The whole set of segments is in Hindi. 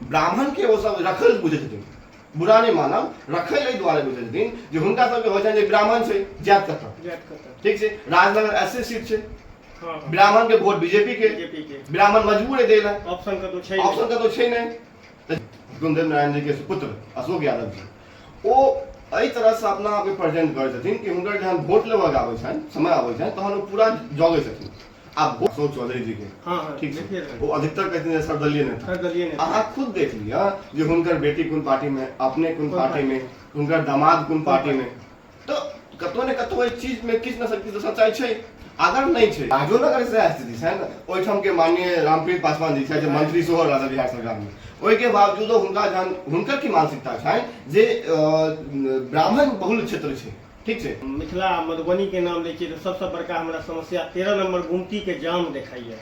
ब्राह्मण के वो सब रखल बुझे छथिन, बुरा नहीं मानब, रखल एहि दुआरे बुझे छथिन जे हुनका सबके होइ छनि जे ब्राह्मण छै जात कतऽ, ठीक छै, राजनगर ऐसे सीट छै, ब्राह्मण के वोट बीजेपी के, ब्राह्मण मजबूर है देला, ऑप्शन का तो छै नहीं। कुंदन नारायण जी के सुपुत्र अशोक यादव जी ओ एहि तरह से अपना आप के प्रेजेंट करै छथिन कि हुनकर जहन वोट लेबऽ आबै छनि, समय आबै छनि तहन ओ पूरा जगै छथिन। आप अशोक चौधरी जी के ठीक है, वो अधिकतर कहते हैं सर्वदलीय नेता, अहाँ खुद देख लिया जो हुनकर बेटी कोन पार्टी में, अपने कोन पार्टी में, हुनकर दामाद कोन पार्टी में, तो कतौ ने कतौ एहि चीज में किछु न किछु सच्चाई छै। अगर नहीं छै राजोनगर से स्थिति छै ने, ओहिठाम के माननीय रामप्रीत पासवान जी छै जे मंत्री सेहो रहल बिहार सरकार में, ओहि के बावजूदो हुनका जहन हुनकर की मानसिकता छै जे ब्राह्मण बहुल क्षेत्र छै, ठीक है। मिथिला मधुबनी के नाम ले तो सबसे बड़का हमारा समस्या 13 नंबर गुमती के जाम दिखाई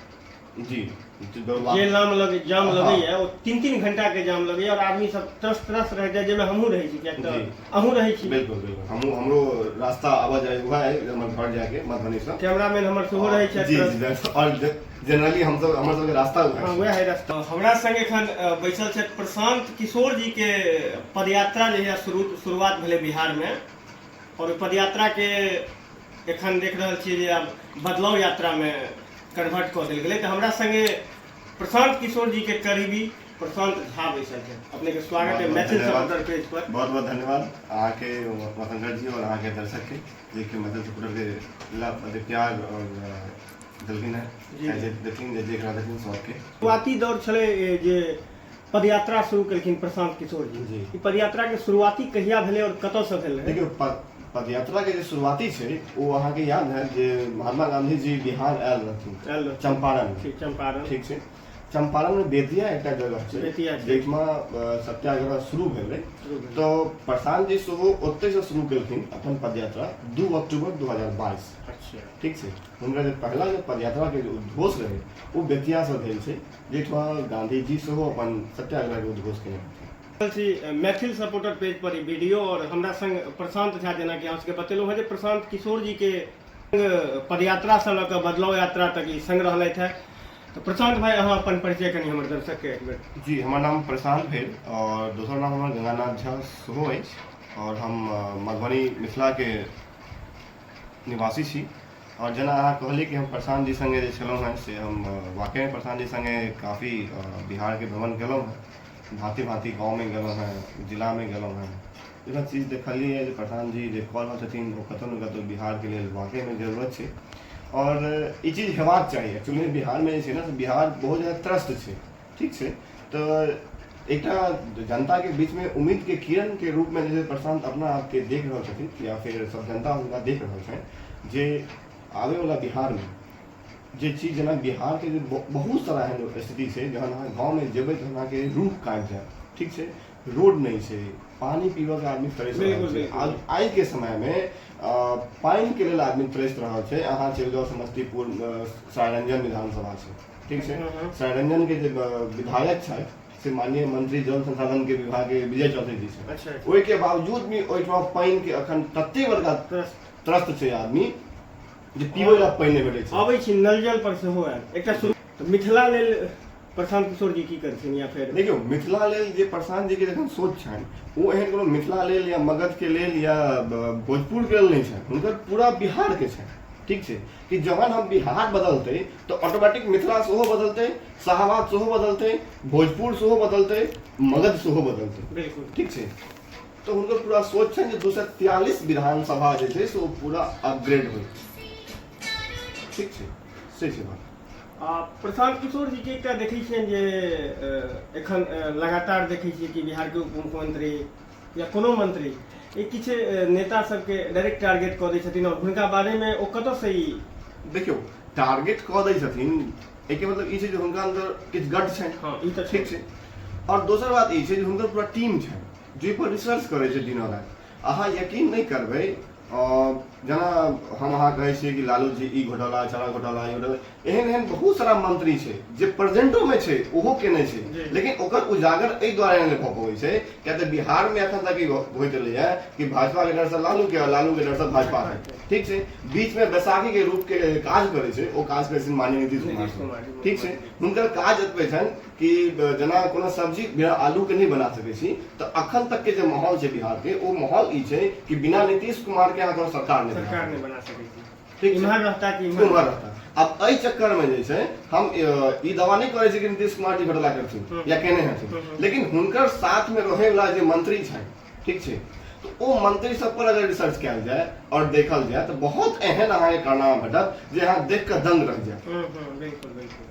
जी, जे जाम लगे है वो 3-3 घंटा के जाम लगे और आदमी सब तरस रह जाए, जेमे हमहू रहे छी, क्या अहू रहे छी। बिल्कुल बिल्कुल हमरो रास्ता आवा जाए हुआ है हमर घर जाके मधुबनी से, कैमरामैन हमर सेहो रहे छै जी और जनरली हम सब हमर सब के रास्ता वह है रास्ता। हमरा संग एखन बैसल छै प्रशांत किशोर जी के पदयात्रा जे है शुरुआत भेले बिहार में, और पदयात्रा के एखन देख रहल छी जे अब बदलाव यात्रा में कन्वर्ट कऽ देल गेलै। तऽ हमरा संगे प्रशांत किशोर जी के करीबी प्रशांत झा बैसल छै, अपने के स्वागत है मैथिल सपोर्टर पेज पर। बहुत बहुत धन्यवाद अहाँ के वसंकर जी और अहाँ के दर्शक के जे कि मैथिल सपोर्टर के ला प्यार और दिलगिन है जे देखिन जे देख रहल छथिन सबके। शुरुआती दौर छलै जे पदयात्रा शुरू केलखिन प्रशांत किशोर जी, ई पदयात्रा के शुरुआती कहिया भेलै और कतऽ से भेलै? देखियौ पदयात्रा के जो शुरुआती छै वो अहाँ के याद है जे महात्मा गांधी जी बिहार आयल रहथिन चंपारण, ठीक छै, चंपारण में बेतिया एकटा जगह छै जेठमा सत्याग्रह शुरू भेलै, तो प्रशांत जी सेहो ओतै से शुरू केलखिन अपन पदयात्रा 2 अक्टूबर 2022, ठीक छै। हुनकर जे पहला जे पदयात्रा के जो उद्घोष रहे वो बेतिया से भेल छै, जेठमा गांधी जी सेहो अपन सत्याग्रह के उद्घोष केने रहथिन। मैथिल सपोर्टर पेज पर ई वीडियो और हमरा संग प्रशांत झा, जेना कि अहाँ बतेलहुँ है जे प्रशांत किशोर जी के पदयात्रा से लऽ कऽ बदलाव यात्रा तक ई संग रहलथि है। तो प्रशांत भाई अहाँ अपन परिचय कनी हमर दर्शक के एक बेर। जी हमर नाम प्रशांत भेल और दोसर नाम हमर गंगानाथ झा सेहो अछि, और हम मधुबनी मिथिला के निवासी छी। और जेना अहाँ कहलिए कि हम प्रशांत जी संगे जे छलहुँ हैं से हम वाकई में प्रशांत जी संगे काफ़ी बिहार के भ्रमण केलहुँ हैं, भांति भांति गाँव में गेलहुँ हैं, जिला में गेलहुँ हैं, इतना चीज देखलिए जे प्रशांत जी जे कऽ रहल छथिन वो कतौ न कतौ बिहार के लिए वाकई में जरूरत छै, और ये चीज हेबाक चाहिए। एक्चुअली बिहार में जे छै ना बिहार बहुत ज़्यादा त्रस्त छै, ठीक छै, तो एकटा जनता के बीच में उम्मीद के किरण के रूप में जैसे प्रशांत अपना आपके देख रहे छथिन या फिर सब जनता हुनका देख रहल छै जे आवे वाला बिहार में जे चीज जेना बिहार के जो बहुत सारा एहन स्थिति छै जहन अहाँ गाँव में जेबै तऽ अहाँके रूख काटि जायत, ठीक छै, रोड नहीं छै, पानी पीबऽ के आदमी तरस रहल छै। आइ के समय में पानि के लेल आदमी तरस रहल छै। अहाँ चलि जाउ समस्तीपुर सरायरंजन विधानसभा छै, ठीक छै, सरायरंजन के जे विधायक छथि से माननीय मंत्री जल संसाधन के विभाग के विजय चौधरी जी छै, ओहि के बावजूद भी ओहिठाम पानि के अखन तते बड़का त्रस्त छै आदमी जे पीबै ला पानि नहि भेटै छै। आबै छी नल जल पर सेहो आयल एकटा मिथिला लेल प्रशांत किशोर जी की करथिन, या फिर देखियो मिथिला लेल जे प्रशांत जी के जखन सोच छनि वो एहन कोनो मिथिला लेल या मगध के लेल या भोजपुर के लेल नहीं छनि, हुनकर पूरा बिहार के छनि, ठीक छै, कि जखन हम बिहार बदलते तो ऑटोमेटिक मिथिला सेहो बदलते, शाहबाद सेहो बदलते, भोजपुर सेहो बदलते, मगध सेहो बदलते, बिल्कुल, ठीक छै। तो हुनकर पूरा सोच छनि जे 243 विधानसभा जे छै से वो पूरा अपग्रेड होय, ठीक छै, से छै बात। प्रशांत किशोर जी के एकटा देखै छियनि जे एखन लगातार देखै छियै कि बिहार के उप मुख्यमंत्री या कोनो मंत्री किछु नेता सबके डायरेक्ट टारगेट कऽ दै छथिन, और हुनका बारे में ओ कतऽ से ई देखियौ टारगेट कऽ दै छथिन, एके मतलब ई छै जे हुनका अंदर किछु गट छनि, हाँ ई तऽ ठीक छै, और दोसर बात ई छै जे हुनकर पूरा टीम छनि जे पर रिसर्च करै छै दिनो राति। अहाँ यकीन नहीं करबै जेना हम अहाँ कहै छियै कि लालू जी ई घोटाला, चारा घोटाला, एहन एहन बहुत सारा मंत्री छै जे प्रेजेंटो में छै ओहो केने छै, जी। लेकिन ओकर उजागर एहि दुआरे नहि भऽ पबै छै किया तऽ बिहार में एखन तक ई होइत रहलै है कि भाजपा के डर से लालू के, लालू के डर से भाजपा के, ठीक छै। बीच में बैसाखी के रूप के काज करे छै, ओ काज करै छै माननीय नीतीश कुमार, ठीक छै। हुनकर काज एतबे छनि कि जेना कोनो सब्जी बिना आलू के नहीं बना सकै छी, तऽ अखन तक के जे माहौल छै बिहार के, ओ माहौल ई छै कि बिना नीतीश कुमार के अहाँ कोनो सरकार नहीं बना सकै छी, ठीक छै। इम्हर रहता कि इम्हर रहता। अब एहि चक्कर में जे छै हम ई दावा नहीं करे छी कि नीतीश कुमार जी घोटाला करथिन या केने हथिन, लेकिन हुनकर साथ में रहे वाला जे मंत्री छनि, ठीक छै, तो ओ मंत्री सब पर अगर रिसर्च कयल जाए और देखल जाए तो बहुत एहन अहाँ के कारनामा भेटत जे अहाँ देख के दंग रह जाए। बिल्कुल बिल्कुल।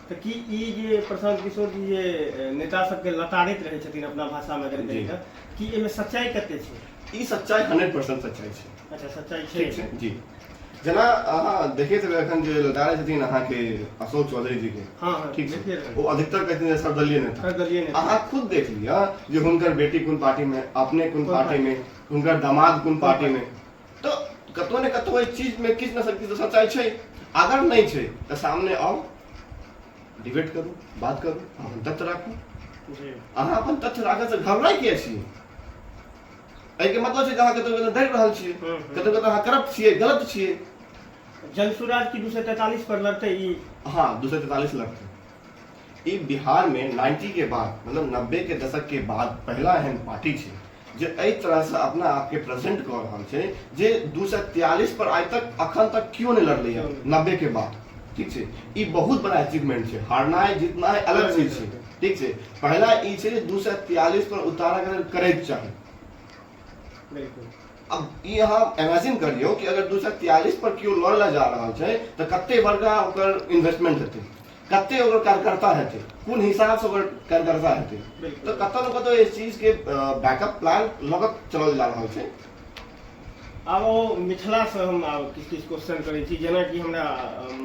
तो कि ई जे प्रशांत किशोर जी जे नेता सबके लताड़ैत रहै छथिन अपना भाषा में अगर कही तऽ कि एहिमे सच्चाई कते छै? ई सच्चाई 100% सच्चाई छै। अच्छा, सच्चाई ठीक छै छै जी। जेना अहाँ देखैत हेबै एखन जे लताड़ै छथिन अहाँ के अशोक चौधरी जी के, हाँ, ठीक देखिए छै, रहल ओ अधिकतर कहते हैं सर्वदलीय नेता। सर्वदलीय नेता। अहाँ खुद देख लिया जे हुनकर बेटी कोन पार्टी में, अपने कोन पार्टी में, हुनकर दामाद कोन पार्टी में, तो कतौ ने कतौ एहि चीज में किछु न किछु सच्चाई छै। अगर नहीं छै तो सामने आओ, डिबेट करू, बात करू, अपन तथ्य राखू। जी। अहाँ अपन तथ्य राखै से घबराई किया छियै? एहि के मतलब छै कि अहाँ कतौ कतौ डरि रहल छियै, कतौ कतौ अहाँ करप्ट छियै, गलत छियै। जनसुराज की 243 पर लड़ते ई? हाँ, 243 लगते। ई बिहार में 90 के बाद, मतलब 90 के दशक के बाद पहला एहन पार्टी छै जे एहि तरह से अपना आप के प्रेजेंट कर रहल छै जे 243 पर आज तक अखन तक क्यों नहीं लड़लै है 90 के बाद, ठीक छै। ई बहुत बड़ा अचीवमेंट छै, हारनाइ जीतनाइ अलग चीज छै, ठीक छै। पहला ई छै जे 243 पर उतारा करैके चाही। बिल्कुल। अब ई अहाँ इमेजिन करियो कि अगर 243 पर केओ लड़ला जा रहल छै तऽ कते बड़का ओकर इन्वेस्टमेंट हेतै, कते ओकर कार्यकर्ता हेतै, कोन हिसाब से ओकर कार्यकर्ता हेतै, तो कतौ न कतौ इस चीज के बैकअप प्लान लगत चलल जा रहल छै। आब ओ मिथिला से हम किछु किछु क्वेश्चन करै छी, जेना कि हमरा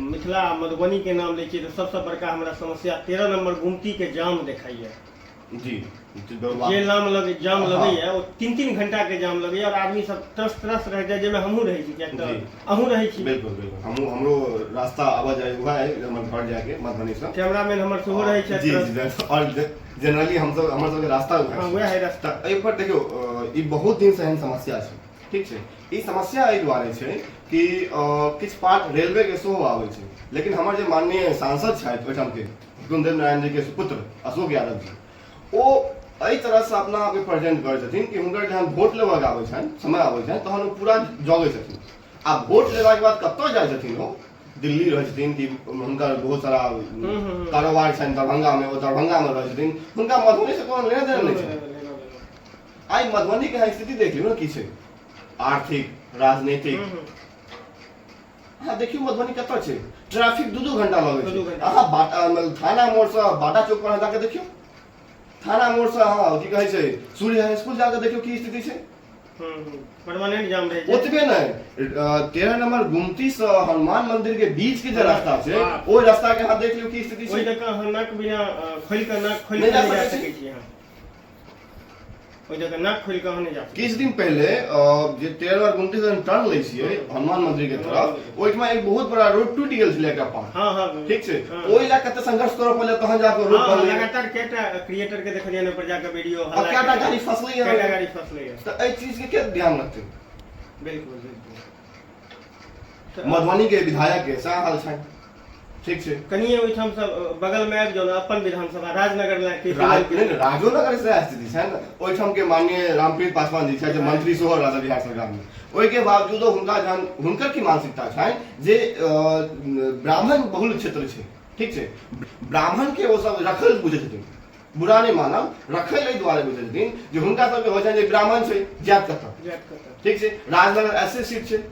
मिथिला मधुबनी के नाम लै छियै तऽ सबसे बड़का हमरा समस्या 13 नंबर गुमती के जाम देखाइए। जी, जे जाम लगैए ओ 3-3 घंटा के जाम लगैए और आदमी सब तरस रह जाए, जेमे हमहूँ रहै छी, किया तऽ अहूँ रहै छी। बिल्कुल बिल्कुल, हमरो रास्ता आवा जाए हुआ है हमर घर जाके मधुबनी से। कैमरामैन हमर सेहो रहै छै। जी जी, और जनरली हमर सबके रास्ता वएह है रास्ता। एहि पर देखियो ई बहुत दिन से एहन समस्या छै, ठीक छै। ई समस्या एहि दुआरे छै कि किछु पार्ट रेलवे के सेहो आबै छै, लेकिन हमर जे माननीय सांसद छथि ओहिठाम के कुंदन नारायण जी के सुपुत्र अशोक यादव जी, ओ एहि तरह से अपना आप के प्रेजेंट करै छथिन कि हुनकर जहन वोट लेबऽ के आबै छनि, समय आबै छनि, तहन ओ पूरा जगै छथिन। आ वोट लेबाके बाद कतऽ जाइ छथिन ओ? दिल्ली रहै छथिन कि हुनकर बहुत सारा कारोबार छनि दरभंगा में, ओ दरभंगा में रहै छथिन, हुनका मधुबनी से कोनो लेना देना नहि छै। आइ मधुबनी के स्थिति देख लियौ ने की छै, आर्थिक, राजनीतिक। हाँ देखियो मधुबनी कतऽ छै, ट्रैफिक 2-2 घंटा लगै छै। अहाँ थाना मोड़ से बाटा चौक पर जाके देखियो, थाना मोड़ से हाँ की कहै छै सूर्य हाई स्कूल जाके देखियो की स्थिति छै। परमानेंट जाम रहै छै। ओतबे नहीं, 13 नंबर गुमती से हनुमान मंदिर के बीच के जो रास्ता छै, ओहि रास्ता के अहाँ देख लियो की स्थिति छै। ओहि जगह नाक बिना खोल के नहीं जा सकै छी अहाँ। ओहि जगह नाक खोल के अहाँ नहीं जा सकै। किछु दिन पहले जे 13 नंबर गुमती से टर्न लै छियै हनुमान मंदिर के तरफ, ओहिठमा एक बहुत बड़ा रोड टूट गेल छलै एकटा पार्ट। हां, ठीक छै। ओहि लए कते संघर्ष करऽ पड़लै, तहन जाके रोड बनलै। लगातार केटा क्रिएटर के देखलियै ने पर जाके वीडियो हल्ला, केटा गाड़ी फसलै है, केटा गाड़ी फसलै है। तऽ एहि चीज के के ध्यान रखतै? बिल्कुल बिल्कुल। मधुबनी के विधायक के सएह हाल छनि, ठीक छै। कनिए ओहिठाम से बगल में आबि जाउ, अपन विधानसभा राजनगर में के राजोनगर से स्थिति छनि। ओहिठाम के माननीय रामप्रीत पासवान जी छथि, जे मंत्री सेहो रहल बिहार सरकार में। ओहिके बावजूदो हुनकर की मानसिकता छनि जे ब्राह्मण बहुल क्षेत्र छै, ठीक छै, ब्राह्मण के ओ सब रखल बुझै छथिन। बुरा नहीं मानब, रखै एहि दुआरे बुझै छथिन जे हुनका सबके होइ छनि जे ब्राह्मण छै जात कतऽ, ठीक छै। राजनगर ऐसे सीट छै,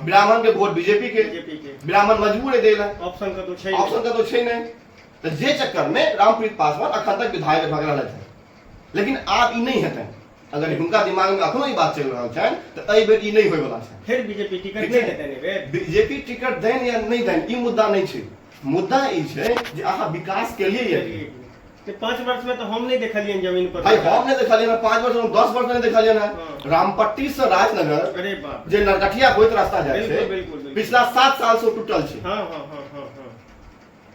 ब्राह्मण के वोट बीजेपी के, ब्राह्मण मजबूर है देला, ऑप्शन का तो छै नहीं। तो जे चक्कर में रामप्रीत पासवान अखन तक विधायक भग रहल है, लेकिन आब ई नहीं हेतै। अगर हुनका दिमाग में अखनो ई बात चलि रहल छनि तऽ एहि बेर ई नहीं होय वाला छै। फिर बीजेपी टिकट नहीं देतै ने बेर, बीजेपी टिकट देन या नहीं देन ई मुद्दा नहीं छै। मुद्दा ई छै जे अहाँ विकास के लिए कि 5 वर्ष में तो हम नहीं देखलिए जमीन पर भाई हम ने देखा लिया 5 वर्ष में 10 वर्ष में देखा लिया ना हाँ। रामपट्टी से राजनगर अरे बाप जे नरकटिया होइत रास्ता जाय बिल्कुल, छै बिल्कुल, बिल्कुल। पिछला 7 साल से टूटल छै हाँ हाँ हाँ हाँ हाँ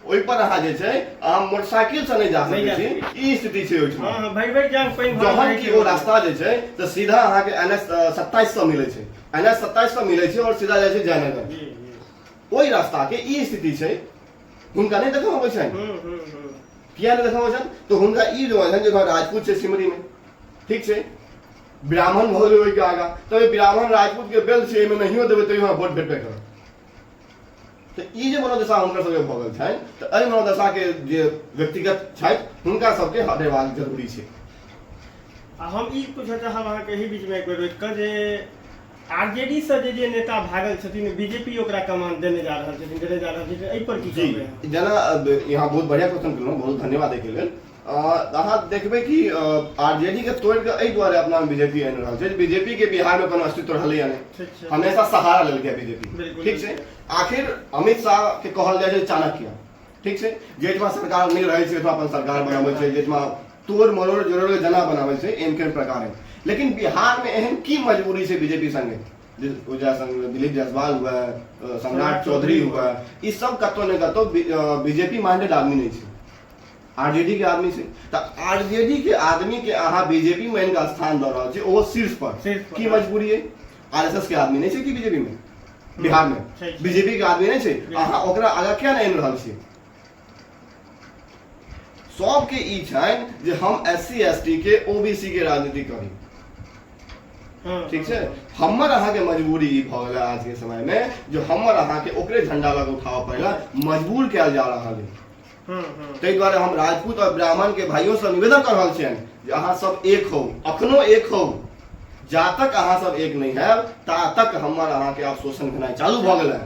ओहि पर अहाँ जे छै अहाँ मोटरसाइकिल से नहीं जा नहीं जा सकै छी ई स्थिति छै ओहिठाम हाँ हाँ भाई भाई जान पानी जहन की ओ रास्ता जे छै तऽ सीधा अहाँ के NS 2700 मिलै छै NS 2700 मिलै छै और सीधा जाय छै जयनगर जी जी ओहि रास्ता के ई स्थिति छै हुनका नहीं देखा अबै छनि किया नहीं देखा अबै छनि तो हुनका ई जो है जे राजपूत छै सिमरी में ठीक छै ब्राह्मण भऽ गेलै ओहि के आगा तऽ ब्राह्मण राजपूत के बेल छै एहिमे नहियो देबै तैयो अहाँ वोट भेटबे करत तऽ ई जे मनोदशा हुनकर सबके भऽ गेल छनि तऽ एहि मनोदशा के जे व्यक्तिगत छथि हुनका सबके हटेबाक जरूरी छै आ हम ई पूछऽ चाहब अहाँके एही बीचमे एक बेर रोकि कऽ जे आरजेडी से जे नेता भागल छथिन बीजेपी ओकरा कमान देने जा रहल छथिन एहि पर की जी कहबै जेना यहाँ बहुत बढ़िया क्वेश्चन केलहुँ बहुत धन्यवाद एहिके लेल अहाँ देखबै कि आरजेडी के तोड़ के एहि दुआरे अपना बीजेपी आनि रहल छै बीजेपी के बिहार में कोनो अस्तित्व रहलैया ठीक नहीं छै। हमेशा सहारा लेलकै बीजेपी बिल्कुल, ठीक छै आखिर अमित शाह के कहल जाइ छै चाणक्य ठीक छै जेठमा सरकार नहीं रहै छै ओहिठाम अपन सरकार बनाबै छै जेठमा तोड़ मरोड़ जोड़ के जना बनाबै छै एहन केहन प्रकार लेकिन बिहार में एहन की मजबूरी छै बीजेपी संगे दिलीप जायसवाल हुआ सम्राट चौधरी हुआ ये सब कतो ने कतो बीजेपी माइंडेड आदमी नहीं है आरजेडी के आदमी से तो आरजेडी के आदमी के अहाँ बीजेपी में इनका स्थान दे रहा है वो शीर्ष पर की मजबूरी है आरएसएस के आदमी नहीं है कि बीजेपी में बिहार में बीजेपी के आदमी नहीं है अहाँ ओकरा आगा क्या नहीं रहल छी सबके ई छन जे हम एससी एसटी के ओबीसी के राजनीति करी ठीक है हमर अहाँ के मजबूरी ई भ गेल आज के समय में जो हमर अहाँ के ओकरे झंडा लग उठाव पड़ेगा मजबूर कयल जा रहा है ताहि दुआरे हम राजपूत और ब्राह्मण के भाइयों से निवेदन कर रहल छियनि जे अहाँ सब एक हो अखनो एक हो जा तक अहाँ सब एक नहीं है ता तक हमर अहाँ के आप शोषण भेनाइ चालू भ गेल है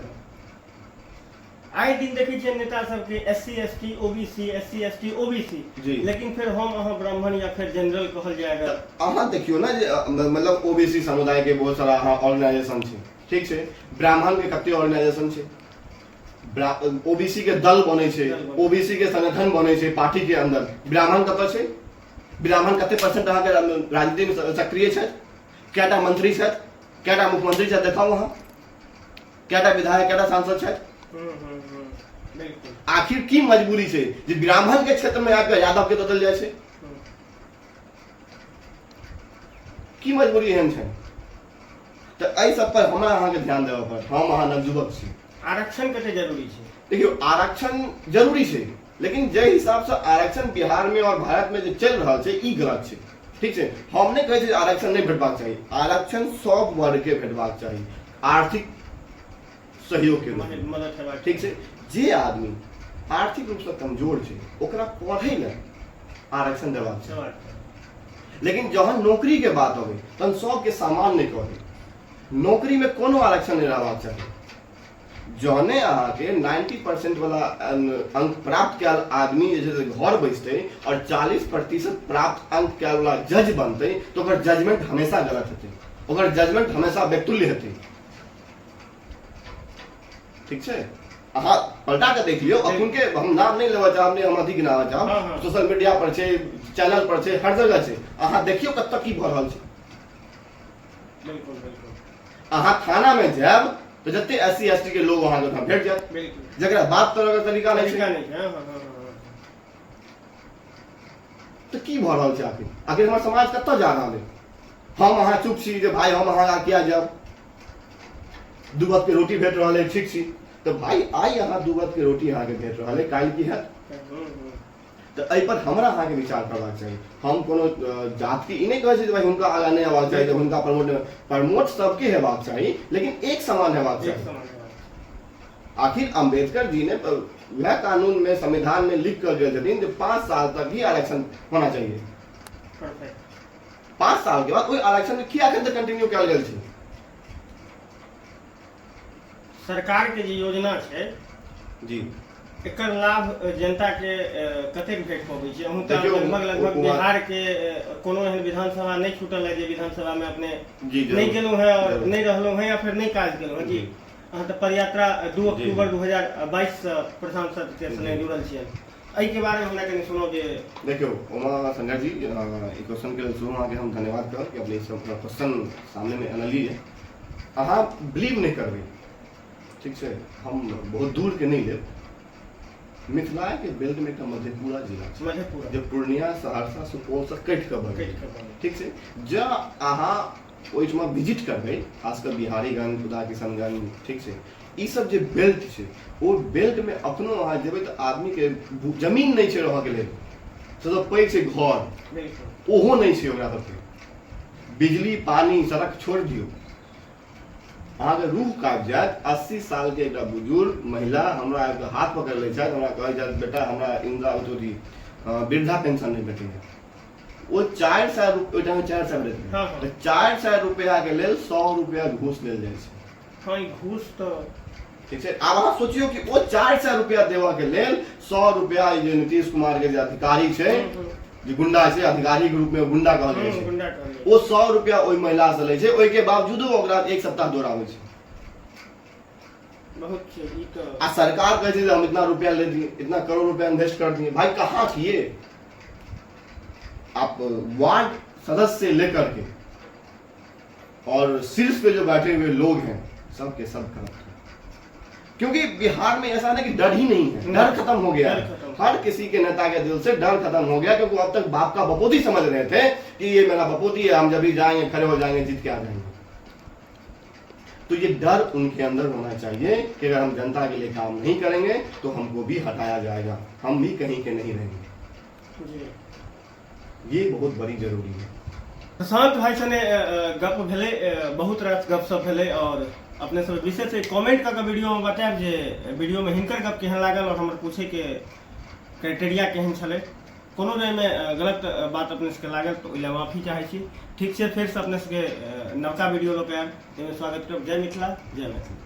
आए दिन देखै छियै नेता सबके SC ST OBC SC ST OBC लेकिन फिर हम अहाँ ब्राह्मण या फिर जनरल कहल जाएगा अहाँ देखियो ना जे मतलब ओबीसी समुदाय के बहुत सारा अहाँ ऑर्गेनाइजेशन छै ठीक छै ब्राह्मण के कते ऑर्गेनाइजेशन छै ओबीसी के दल बने छै ओबीसी के संगठन बने छै पार्टी के अंदर ब्राह्मण कतऽ छै ब्राह्मण कते परसेंट अहाँ के राजनीति में सक्रिय छथि कैटा मंत्री छथि कैटा मुख्यमंत्री छथि देखाउ अहाँ कैटा विधायक कैटा सांसद छथि आखिर की मजबूरी छै जे ब्राह्मण के क्षेत्र में आके यादव के बदल जाय छै की मजबूरी एहन छै तऽ एहि सब पर हमरा अहाँ के ध्यान देबऽ पड़त हम अहाँ नवयुवक छी आरक्षण कते जरूरी छै देखियो आरक्षण जरूरी छै लेकिन जे हिसाब से आरक्षण बिहार में और भारत में जो चल रहा है ई गलत छै ठीक छै हम नहीं कहै छी आरक्षण नहीं भेटबाक चाही आरक्षण सब वर्ग के भेटबाक चाही आर्थिक सहयोग के मदद ठीक छै जे आदमी आर्थिक रूप से कमजोर छै ओकरा पढ़े ले आरक्षण देबाक चाही लेकिन जहन नौकरी के बात होवे तहन सब के सामान नहीं कहै नौकरी में कोनो आरक्षण नहीं रहबाक चाही जौने अहाँ के 90% वाला अंक प्राप्त कयल आदमी जे घर बैसते और 40% प्राप्त अंक कयल वाला जज बनते तो ओकर जजमेंट हमेशा गलत हेतै ओकर जजमेंट हमेशा बेतुल्य हेतै ठीक छै अहाँ पलटा के देख लियो अखन के हम नाम नहीं लेबा चाहब नहीं हम अधिक गिनावा चाहब सोशल मीडिया पर छै चैनल पर छै हर जगह छै अहाँ देखियो कतऽ की भऽ रहल छै बिल्कुल बिल्कुल अहाँ थाना में जायब तो जते एससी एसटी के लोग वहां के भेट जात जकरा बात करऽ के तरीका नहीं छै तो की भऽ रहल छै आखिर हमर समाज कतऽ जा रहल है हम अहाँ चुप छी जे भाई हम अहाँ किया जाब दू वक्त के रोटी भेट रहल है ठीक छी तो भाई आई अहाँ दू वक्त के रोटी अहाँ के भेट रहल है काल्हि की हैत तो एहि पर हमरा अहाँ के विचार करबाक चाही हम कोनो जात के ई नहीं कहै छी जे भाई हुनका आगा नहीं आबाक चाही हुनका प्रमोट सबके हेबाक चाही लेकिन एक समान हेबाक चाही आखिर अंबेडकर जी ने वह कानून में संविधान में लिख कर गए छथिन जो 5 साल तक ही आरक्षण होना चाहिए 5 साल के बाद ओहि आरक्षण में किया अखन तक कंटिन्यू कयल गेल छै सरकार के जे योजना छै जी एकर लाभ जनता के कतेक भेट पबै छै अहूँ तऽ लगभग बिहार के कोनो एहन विधानसभा नहीं छूटल है जे विधानसभा में अपने नहीं गेलहुँ है और नहीं रहलहुँ है या फिर नहीं काज केलहुँ है जी अहाँ तऽ पदयात्रा 2 अक्टूबर 2022 से प्रधान सचिव के संगे जुड़ल छियै एहि के बारे में हमरा कनि सुनो जे देखियो ओमा संजय जी ई क्वेश्चन के शुरू में हम धन्यवाद करब कि अपने ई सब क्वेश्चन सामने में अनलिए है। अहाँ बिलीव नहीं करबै, ठीक है, हम बहुत दूर के नहीं लेब। मिथिला के बेल्ट में एक मधेपुरा जिला छै, मधेपुरा जो पूर्णिया सहरसा सुपौल से कटि कऽ बनै, ठीक छै। जँ अहाँ ओहिठमा विजिट करबै, खासकर बिहारीगंज खुदा किशनगंज, ठीक छै, ई सब जे बेल्ट छै ओ बेल्ट में अखनो अहाँ जेबै तऽ आदमी के जमीन नहीं छै रहऽ के लेल, सबसँ पैघ छै घर, ओहो नहीं छै ओकरा सबके। बिजली पानी सड़क छोड़ दियौ, अहाँके रूह काटि जायत। 80 साल के एकटा बुजुर्ग महिला हमरा आबि कऽ हाथ पकड़ि लै छथि, हमरा कहै छथि बेटा हमरा इंदिरा अथी वृद्धा पेंशन नहीं भेटैया। वो 400 रुपये 400 भेटैया, हाँ, हाँ। तऽ 400 रुपया के लेल 100 रुपया घूस लेल जाइ छै। हाँ, घूस तो ठीक है। आब अहाँ सोचियो कि वो 400 रुपया देवा के लेल 100 रुपया जे नीतीश कुमार के जे अधिकारी छै, जे गुंडा छै, अधिकारी के रूप में गुंडा कहल जाइ छै, गुंडा कहल वो 100 रुपया ओहि महिला से लै छै। ओहि के बावजूदो ओकरा 1 सप्ताह दौड़ाबै छै। बहुत छै ई तो आ सरकार कहै छै जे हम इतना रुपया ले दिए, इतना करोड़ रुपया इन्वेस्ट कर दिए। भाई कहाँ किए आप? वार्ड सदस्य से लेकर के और शीर्ष पे जो बैठे हुए लोग हैं सब के सब करप्ट हैं। क्योंकि बिहार में ऐसा नहीं कि डर ही नहीं है, डर खत्म हो गया है। हर किसी के नेता के दिल से डर खत्म हो गया, क्योंकि अब तक बाप का बपोती समझ रहे थे कि ये मेरा बपोती है, हम जब भी जाएंगे खड़े हो जाएंगे, जीत के आ जाएंगे। तो ये डर उनके अंदर होना चाहिए कि अगर हम जनता के लिए काम नहीं करेंगे तो हमको भी हटाया जाएगा, हम भी कहीं के नहीं रहेंगे। ये बहुत बड़ी जरूरी है। प्रशांत भाई सने गप भेले, बहुत रात गपशप भेले, और अपने सब विशेष कमेंट करके वीडियो में बताएब जे वीडियो में हिनकर गप केहन लागल और हमर पूछे के क्राइटेरिया केहन छले। कोनो में गलत बात अपने सबके लागल तो ओहि माफी चाहे छी। ठीक से फिर से अपने सबके नवका वीडियो लोग आयब, स्वागत करब। जय मिथिला, जय मैथिली।